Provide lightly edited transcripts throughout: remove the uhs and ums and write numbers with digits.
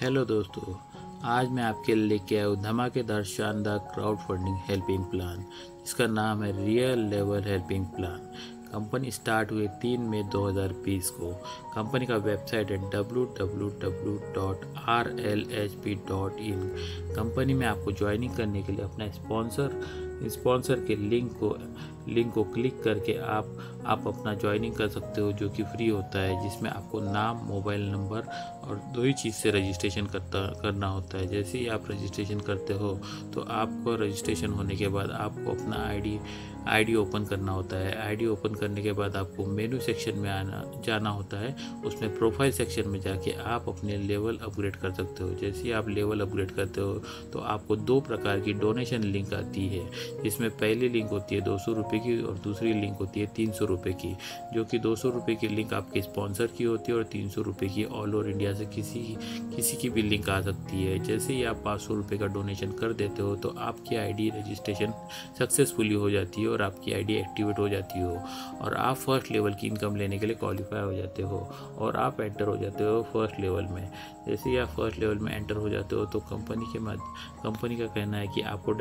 Hello दोस्तों, आज मैं आपके लिए लेके आया हूँ धमाकेदार शानदार क्राउड फंडिंग हेल्पिंग प्लान जिसका नाम है real level helping plan. Company start हुई 3 मई 2020 को। कंपनी का वेबसाइट है www.rlhp.in। कंपनी में आपको ज्वाइनिंग करने के लिए अपना स्पॉन्सर के लिंक को क्लिक करके आप अपना ज्वाइनिंग कर सकते हो, जो कि फ्री होता है, जिसमें आपको नाम, मोबाइल नंबर और 2 ही चीज़ से रजिस्ट्रेशन करना होता है। जैसे ही आप रजिस्ट्रेशन करते हो तो आपको रजिस्ट्रेशन होने के बाद आपको अपना आईडी ओपन करना होता है। आईडी ओपन करने के बाद आपको मेनू सेक्शन में जाना होता है। उसमें प्रोफाइल सेक्शन में जाके आप अपने लेवल अपग्रेड कर सकते हो। जैसे ही आप लेवल अपग्रेड करते हो तो आपको 2 प्रकार की डोनेशन लिंक आती है, जिसमें पहली लिंक होती है 200 रुपये की और दूसरी लिंक होती है 300 रुपये की। जो कि 200 रुपये की लिंक आपके स्पॉन्सर की होती है और 300 रुपये की ऑल ओवर इंडिया से किसी की भी लिंक आ सकती है। जैसे ही आप 500 रुपये का डोनेशन कर देते हो तो आपकी आईडी रजिस्ट्रेशन सक्सेसफुली हो जाती है और आपकी आईडी एक्टिवेट हो जाती हो और आप फर्स्ट लेवल की इनकम लेने के लिए क्वालिफाई हो जाते हो और आप एंटर हो जाते हो फर्स्ट लेवल में। जैसे ही आप फर्स्ट लेवल में एंटर हो जाते हो तो कंपनी का कहना है कि आपको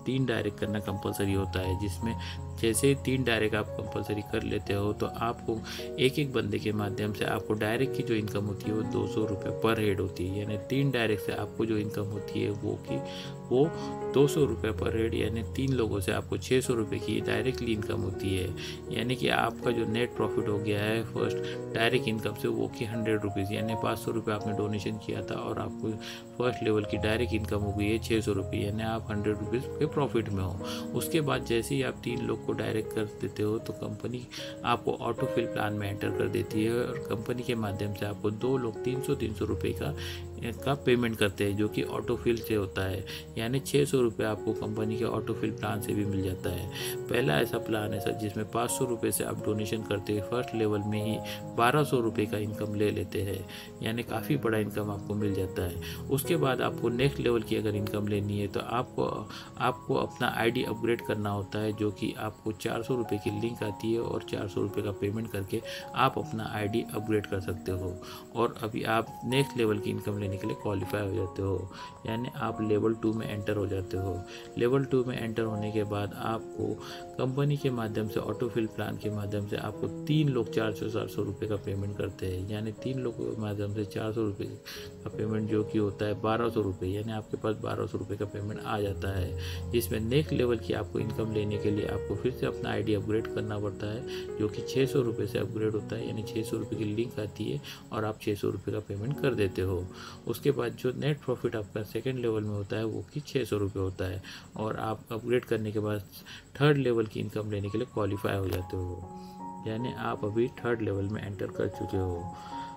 3 डायरेक्ट करना कंपलसरी होता है, जिसमें जैसे 3 डायरेक्ट आप कंपलसरी कर लेते हो तो आपको एक बंदे के माध्यम से आपको डायरेक्ट की जो इनकम होती है वो 200 रुपये पर हेड होती है। यानी 3 डायरेक्ट से आपको जो इनकम होती है वो 200 रुपये पर हेड, यानी 3 लोगों से आपको 600 रुपये की डायरेक्टली इनकम होती है। यानी कि आपका जो नेट प्रॉफिट हो गया है फर्स्ट डायरेक्ट इनकम से वो कि 100 रुपीज़, यानी 500 रुपये आपने डोनेशन किया था और आपको फर्स्ट लेवल की डायरेक्ट इनकम हो गई है 600 रुपये, यानी आप 100 रुपीज़ के प्रॉफिट में हो। उसके बाद जैसे ही आप 3 लोग को डायरेक्ट कर देते हो तो कंपनी आपको ऑटोफिल प्लान में एंटर कर देती है और कंपनी के माध्यम से आपको 2 लोग 300 रुपये का पेमेंट करते हैं, जो कि ऑटोफिल से होता है। यानी 600 रुपये आपको कंपनी के ऑटोफिल प्लान से भी मिल जाता है। पहला ऐसा प्लान है सर जिसमें 500 रुपये से आप डोनेशन करते हुए फर्स्ट लेवल में ही 1200 रुपये का इनकम ले लेते हैं, यानी काफ़ी बड़ा इनकम आपको मिल जाता है। उसके बाद आपको नेक्स्ट लेवल की अगर इनकम लेनी है तो आपको अपना आईडी अपग्रेड करना होता है, जो कि आपको 400 रुपये की लिंक आती है और 400 रुपये का पेमेंट करके आप अपना आईडी अपग्रेड कर सकते हो और अभी आप नेक्स्ट लेवल की इनकम लेने के लिए क्वालिफाई हो जाते हो। यानी आप लेवल 2 में एंटर हो जाते हो। लेवल 2 में एंटर होने के बाद आपको कंपनी के माध्यम से ऑटोफिल प्लान के माध्यम से आपको 3 लोग 400 रुपये का पेमेंट करते हैं। यानी 3 लोगों के माध्यम से 400 रुपये का पेमेंट, जो कि होता है 1200 रुपये, यानी आपके पास 1200 रुपये का पेमेंट आ जाता है। जिसमें नेक्स्ट लेवल की आपको इनकम लेने के लिए आपको फिर से अपना आईडी अपग्रेड करना पड़ता है, जो कि 600 रुपये से अपग्रेड होता है। यानी 600 रुपये की लिंक आती है और आप 600 रुपये का पेमेंट कर देते हो। उसके बाद जो नेट प्रॉफिट आपका सेकंड लेवल में होता है वो कि 600 रुपये होता है और आप अपग्रेड करने के बाद थर्ड लेवल की इनकम लेने के लिए क्वालिफाई हो जाते हो। यानी आप अभी थर्ड लेवल में एंटर कर चुके हो।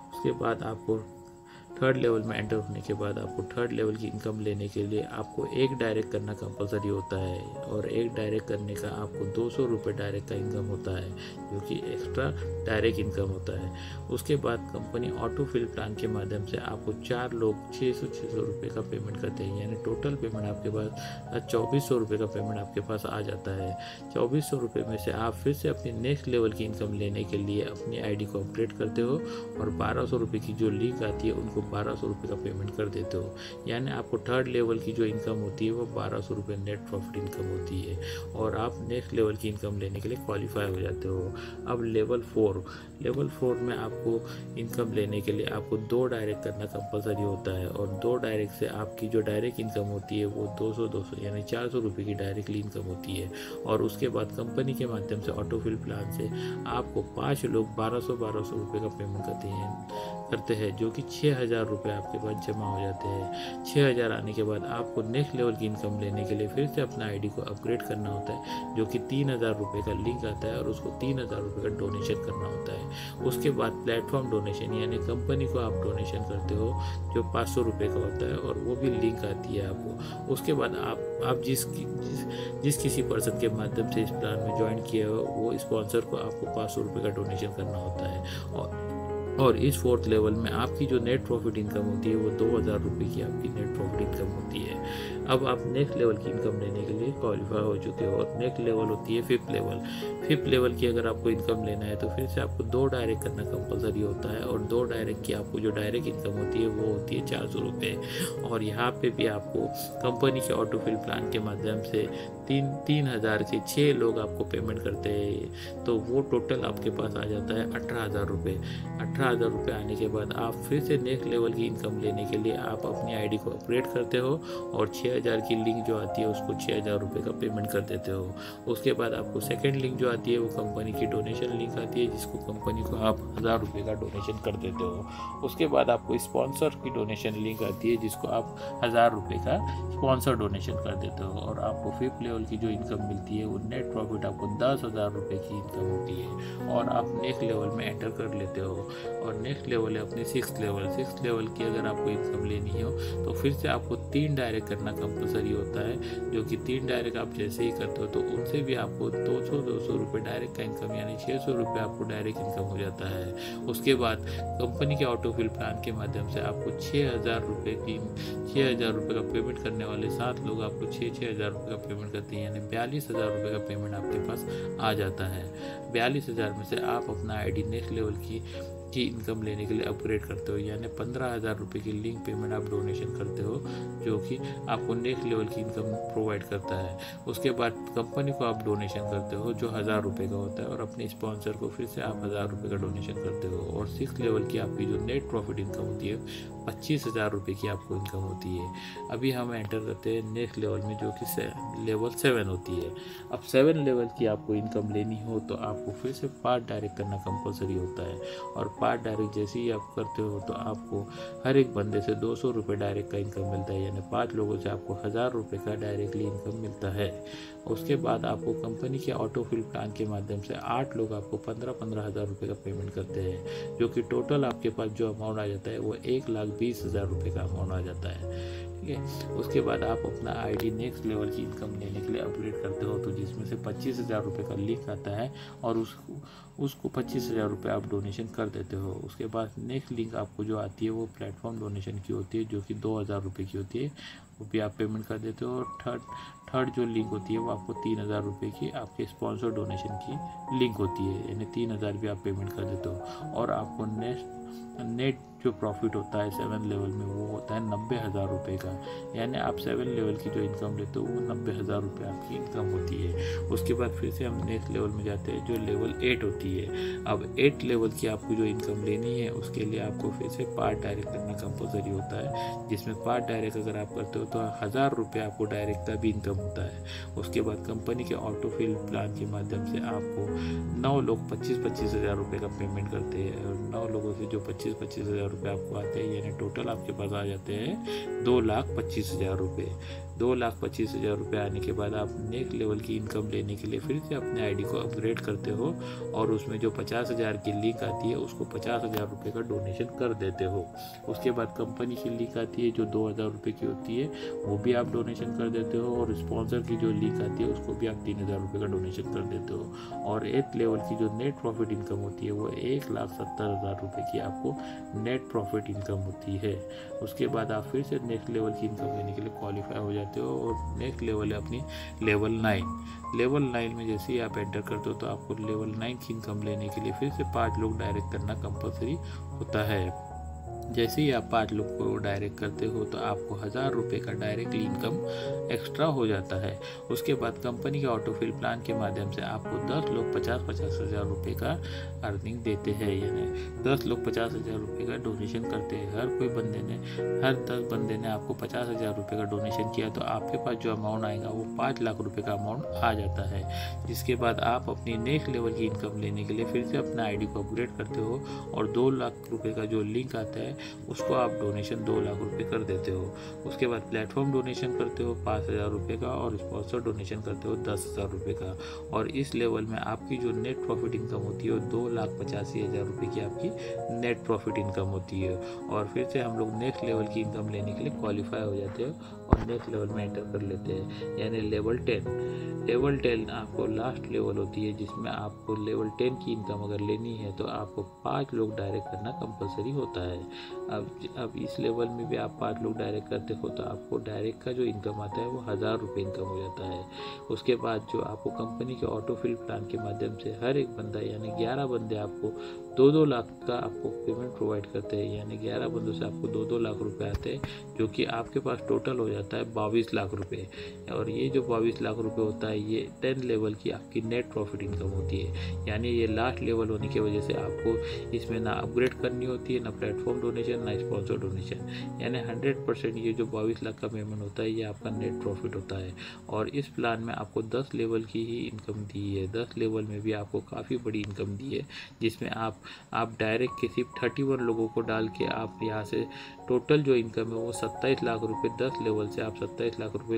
उसके बाद आपको थर्ड लेवल में एंटर होने के बाद आपको थर्ड लेवल की इनकम लेने के लिए आपको 1 डायरेक्ट करना कंपलसरी होता है और 1 डायरेक्ट करने का आपको 200 रुपये डायरेक्ट का इनकम होता है, जो कि एक्स्ट्रा डायरेक्ट इनकम होता है। उसके बाद कंपनी ऑटोफिल प्लान के माध्यम से आपको 4 लोग 600 रुपये का पेमेंट करते हैं। यानी टोटल पेमेंट आपके पास 2400 रुपये का पेमेंट आपके पास आ जाता है। 2400 रुपये में से आप फिर से अपनी नेक्स्ट लेवल की इनकम लेने के लिए अपनी आईडी को अपग्रेड करते हो और 1200 रुपये की जो लिंक आती है उनको 1200 रुपये का पेमेंट कर देते हो। यानी आपको थर्ड लेवल की जो इनकम होती है वो 1200 रुपये नेट प्रॉफिट इनकम होती है और आप नेक्स्ट लेवल की इनकम लेने के लिए क्वालिफाई हो जाते हो। अब लेवल 4 में आपको इनकम लेने के लिए आपको 2 डायरेक्ट करना कंपलसरी होता है और 2 डायरेक्ट से आपकी जो डायरेक्ट इनकम होती है वो 200 यानी 400 रुपये की डायरेक्टली इनकम होती है। और उसके बाद कंपनी के माध्यम से ऑटोफिल प्लान से आपको 5 लोग 1200 रुपये का पेमेंट करते हैं, जो कि 6000 रुपये आपके पास जमा हो जाते हैं। 6000 आने के बाद आपको नेक्स्ट लेवल की इनकम लेने के लिए फिर से अपना आईडी को अपग्रेड करना होता है, जो कि 3000 रुपये का लिंक आता है और उसको 3000 रुपये का डोनेशन करना होता है। उसके बाद प्लेटफॉर्म डोनेशन, यानी कंपनी को आप डोनेशन करते हो जो 500 रुपये का होता है और वो भी लिंक आती है आपको। उसके बाद आप जिस किसी पर्सन के माध्यम से इस प्लान में ज्वाइन किए हो वो स्पॉन्सर को आपको 500 रुपये का डोनेशन करना होता है और इस फोर्थ लेवल में आपकी जो नेट प्रॉफिट इनकम होती है वो 2000 रुपये की आपकी नेट प्रॉफिट इनकम होती है। अब आप नेक्स्ट लेवल की इनकम लेने के लिए क्वालिफाई हो चुके हो। और नेक्स्ट लेवल होती है फिफ्थ लेवल। फिफ्थ लेवल की अगर आपको इनकम लेना है तो फिर से आपको 2 डायरेक्ट करना कंपलसरी होता है। और 2 डायरेक्ट की आपको जो डायरेक्ट इनकम होती है वो होती है 400 रुपये। और यहाँ पे भी आपको कंपनी के ऑटोफिल प्लान के माध्यम से 3,000 से 6 लोग आपको पेमेंट करते हैं, तो वो टोटल आपके पास आ जाता है 18,000 रुपये। 18,000 रुपये आने के बाद आप फिर से नेक्स्ट लेवल की इनकम लेने के लिए आप अपनी आईडी को अपग्रेड करते हो और 6,000 की लिंक जो आती है उसको 6,000 रुपये का पेमेंट कर देते हो। उसके बाद आपको सेकेंड लिंक जो आती है वो कंपनी की डोनेशन लिंक आती है, जिसको कंपनी को आप 1,000 रुपये का डोनेशन कर देते हो। उसके बाद आपको स्पॉन्सर की डोनेशन लिंक आती है, जिसको आप 1,000 रुपये का स्पॉन्सर डोनेशन कर देते हो। और आपको फिफ्थ लेवल की जो इनकम मिलती है वो नेट प्रॉफिट आपको 10,000 रुपये की इनकम होती है और आप नेक्स्ट लेवल में एंटर कर लेते हो। और नेक्स्ट लेवल है अपनी सिक्स्थ लेवल। सिक्स्थ लेवल की अगर आपको इनकम लेनी हो तो फिर से आपको 3 डायरेक्ट करना कंपलसरी होता है, जो कि 3 डायरेक्ट आप जैसे ही करते हो तो उनसे भी आपको 200 रुपये डायरेक्ट का इनकम यानी 600 रुपये आपको डायरेक्ट इनकम हो जाता है। उसके बाद कंपनी के ऑटोफिल प्लान के माध्यम से आपको 6,000 रुपये का पेमेंट करने वाले 7 लोग आपको 6,000 रुपये का पेमेंट करते हैं, यानी 42,000 रुपये का पेमेंट आपके पास आ जाता है। 42,000 में से आप अपना आईडी नेक्स्ट लेवल की इनकम लेने के लिए अपग्रेड करते हो, यानी 15,000 रुपये की लिंक पेमेंट आप डोनेशन करते हो, जो कि आपको नेक्स्ट लेवल की इनकम प्रोवाइड करता है। उसके बाद कंपनी को आप डोनेशन करते हो जो 1,000 रुपये का होता है और अपने स्पॉन्सर को फिर से आप 1,000 रुपये का डोनेशन करते हो। और सिक्स लेवल की आपकी जो नेट प्रॉफिट इनकम होती है 25,000 रुपये की आपको इनकम होती है। अभी हम एंटर करते हैं नेक्स्ट लेवल में, जो कि लेवल 7 होती है। अब 7 लेवल की आपको इनकम लेनी हो तो आपको फिर से पार्ट डायरेक्ट करना कंपलसरी होता है। और पार्ट डायरेक्ट जैसे ही आप करते हो तो आपको हर एक बंदे से 200 रुपये डायरेक्ट का इनकम मिलता है, यानी 5 लोगों से आपको 1,000 रुपये का डायरेक्टली इनकम मिलता है। उसके बाद आपको कंपनी के ऑटोफिल प्लान के माध्यम से 8 लोग आपको 15,000 रुपये का पेमेंट करते हैं, जो कि टोटल आपके पास जो अमाउंट आ जाता है वो 1,20,000 रुपये का अमाउंट आ जाता है। ठीक है। उसके बाद आप अपना आईडी नेक्स्ट लेवल की इनकम लेने के लिए अपग्रेड करते हो, तो जिसमें से 25,000 रुपये का लिंक आता है और उसको 25,000 रुपये आप डोनेशन कर देते हो। उसके बाद नेक्स्ट लिंक आपको जो आती है वो प्लेटफॉर्म डोनेशन की होती है, जो कि 2,000 रुपये की होती है, वो भी आप पेमेंट कर देते हो। और थर्ड जो लिंक होती है वो आपको 3,000 रुपये की आपके स्पॉन्सर डोनेशन की लिंक होती है, यानी 3,000 भी आप पेमेंट कर देते हो। और आपको नेट जो प्रॉफिट होता है 7 लेवल में वो होता है 90,000 रुपये का, यानी आप 7 लेवल की जो इनकम लेते हो वो 90,000 रुपये आपकी इनकम होती है। उसके बाद फिर से हम नेक्स्ट लेवल में जाते हैं, जो लेवल 8 होती है। अब 8 लेवल की आपको जो इनकम लेनी है उसके लिए आपको फिर से पार्ट डायरेक्ट करना कंपलसरी होता है, जिसमें पार्ट डायरेक्ट अगर आप करते हो तो 1,000 रुपये आपको डायरेक्ट का भी इनकम होता है। उसके बाद कंपनी के ऑटोफिल प्लान के माध्यम से आपको 9 लोग 25,000 रुपये का पेमेंट करते हैं और 9 लोगों से जो 25,000 रुपये आपको आते हैं, यानी टोटल आपके पास आ जाते हैं 2,25,000 रुपये। 2,25,000 रुपये आने के बाद आप नेक्स्ट लेवल की इनकम लेने के लिए फिर से अपने आईडी को अपग्रेड करते हो और उसमें जो 50,000 की लिंक आती है उसको 50,000 रुपये का डोनेशन कर देते हो। उसके बाद कंपनी की लिंक आती है जो 2,000 रुपये की होती है, वो भी आप डोनेशन कर देते हो। और स्पॉन्सर की जो लिंक आती है उसको भी आप 3,000 रुपये का डोनेशन कर देते हो। और 8th लेवल की जो नेट प्रॉफिट इनकम होती है वो 1,70,000 रुपये की आपको नेट प्रॉफिट इनकम होती है। उसके बाद आप फिर से नेक्स्ट लेवल की इनकम लेने के लिए क्वालिफाई हो जाते हो। और नेक्स्ट लेवल है अपनी लेवल 9। लेवल 9 में जैसे ही आप एंटर करते हो तो आपको लेवल 9 की इनकम लेने के लिए फिर से 5 लोग डायरेक्ट करना कंपलसरी होता है। जैसे ही आप 5 लोग को डायरेक्ट करते हो तो आपको 1,000 रुपये का डायरेक्टली इनकम एक्स्ट्रा हो जाता है। उसके बाद कंपनी के ऑटोफिल प्लान के माध्यम से आपको 10 लोग 50,000 रुपये का अर्निंग देते हैं, यानी 10 लोग 50,000 रुपये का डोनेशन करते हैं। हर 10 बंदे ने आपको 50,000 रुपये का डोनेशन किया तो आपके पास जो अमाउंट आएगा वो 5 लाख रुपये का अमाउंट आ जाता है। जिसके बाद आप अपनी नेक्स्ट लेवल की इनकम लेने के लिए फिर से अपना आईडी को अपग्रेड करते हो और 2 लाख रुपये का जो लिंक आता है उसको आप डोनेशन 2 लाख रुपए कर देते हो। उसके बाद प्लेटफॉर्म डोनेशन करते हो 5,000 रुपये का और स्पॉन्सर डोनेशन करते हो 10,000 रुपये का। और इस लेवल में आपकी जो नेट प्रॉफिट इनकम होती है वो 2,85,000 रुपये की आपकी नेट प्रॉफिट इनकम होती है। और फिर से हम लोग नेक्स्ट लेवल की इनकम लेने के लिए क्वालिफाई हो जाते हैं और नेक्स्ट लेवल में एंटर कर लेते हैं, यानी लेवल 10। लेवल 10 आपको लास्ट लेवल होती है जिसमें आपको लेवल 10 की इनकम अगर लेनी है तो आपको 5 लोग डायरेक्ट करना कंपलसरी होता है। अब इस लेवल में भी आप 5 लोग डायरेक्ट करते हो तो आपको डायरेक्ट का जो इनकम आता है वो 1,000 रुपये इनकम हो जाता है। उसके बाद जो आपको कंपनी के ऑटोफिल प्लान के माध्यम से हर एक बंदा यानी 11 बंदे आपको 2-2 लाख का आपको पेमेंट प्रोवाइड करते हैं, यानी 11 बंदों से आपको 2-2 लाख रुपए आते हैं, जो कि आपके पास टोटल हो जाता है 22 लाख रुपए। और ये जो 22 लाख रुपए होता है ये 10 लेवल की आपकी नेट प्रॉफिट इनकम होती है। यानी ये लास्ट लेवल होने की वजह से आपको इसमें ना अपग्रेड करनी होती है, ना प्लेटफॉर्म डोनेशन, ना स्पॉन्सर डोनेशन, यानी 100% ये जो 22 लाख का पेमेंट होता है ये आपका नेट प्रॉफिट होता है। और इस प्लान में आपको 10 लेवल की ही इनकम दी है। 10 लेवल में भी आपको काफ़ी बड़ी इनकम दी है, जिसमें आप डायरेक्ट के सिर्फ 31 लोगों को डाल के आप यहाँ से टोटल जो इनकम है वो 27 लाख रुपए 10 लेवल से आप 27 लाख रुपए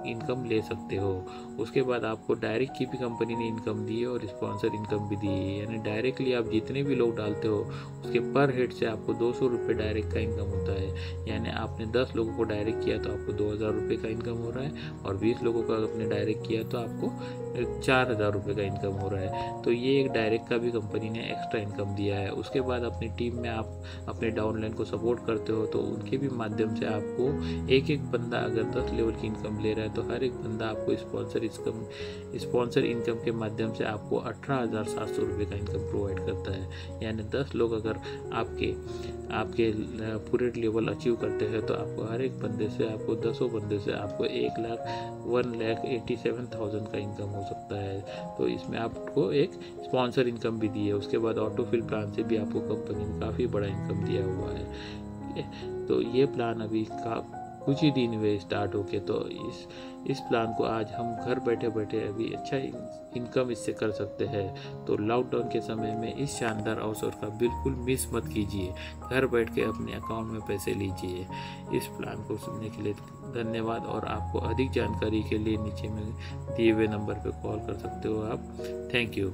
इनकम ले सकते हो। उसके बाद आपको डायरेक्ट की भी कंपनी ने इनकम दी है और स्पॉन्सर इनकम भी दी है, यानी डायरेक्टली आप जितने भी लोग डालते हो उसके पर हेड से आपको 200 रुपये डायरेक्ट का इनकम होता है। यानी आपने 10 लोगों को डायरेक्ट किया तो आपको 2,000 रुपये का इनकम हो रहा है, और 20 लोगों का आपने डायरेक्ट किया तो आपको 4,000 रुपये का इनकम हो रहा है। तो ये एक डायरेक्ट का भी कंपनी ने एक्स्ट्रा इनकम दिया है। उसके बाद अपनी टीम में आप अपने डाउनलाइन को सपोर्ट करते हो तो उनके भी माध्यम से आपको एक बंदा अगर 10 लेवल की इनकम ले रहा है तो हर एक बंदा आपको स्पॉन्सर इनकम के माध्यम से आपको 18,700 रुपये का इनकम प्रोवाइड करता है। यानी 10 लोग अगर आपके पूरे लेवल अचीव करते हैं तो आपको हर एक बंदे से आपको 10 बंदे से आपको 1,87,000 का इनकम हो सकता है। तो इसमें आपको एक स्पॉन्सर इनकम भी दी है। उसके बाद ऑटोफिल प्लान से भी आपको कंपनी ने काफ़ी बड़ा इनकम दिया हुआ है। तो ये प्लान अभी कुछ ही दिन हुए स्टार्ट होके, तो इस प्लान को आज हम घर बैठे बैठे अभी अच्छा इनकम इससे कर सकते हैं। तो लॉकडाउन के समय में इस शानदार अवसर का बिल्कुल मिस मत कीजिए, घर बैठ के अपने अकाउंट में पैसे लीजिए। इस प्लान को सुनने के लिए धन्यवाद, और आपको अधिक जानकारी के लिए नीचे में दिए हुए नंबर पर कॉल कर सकते हो आप। Thank you.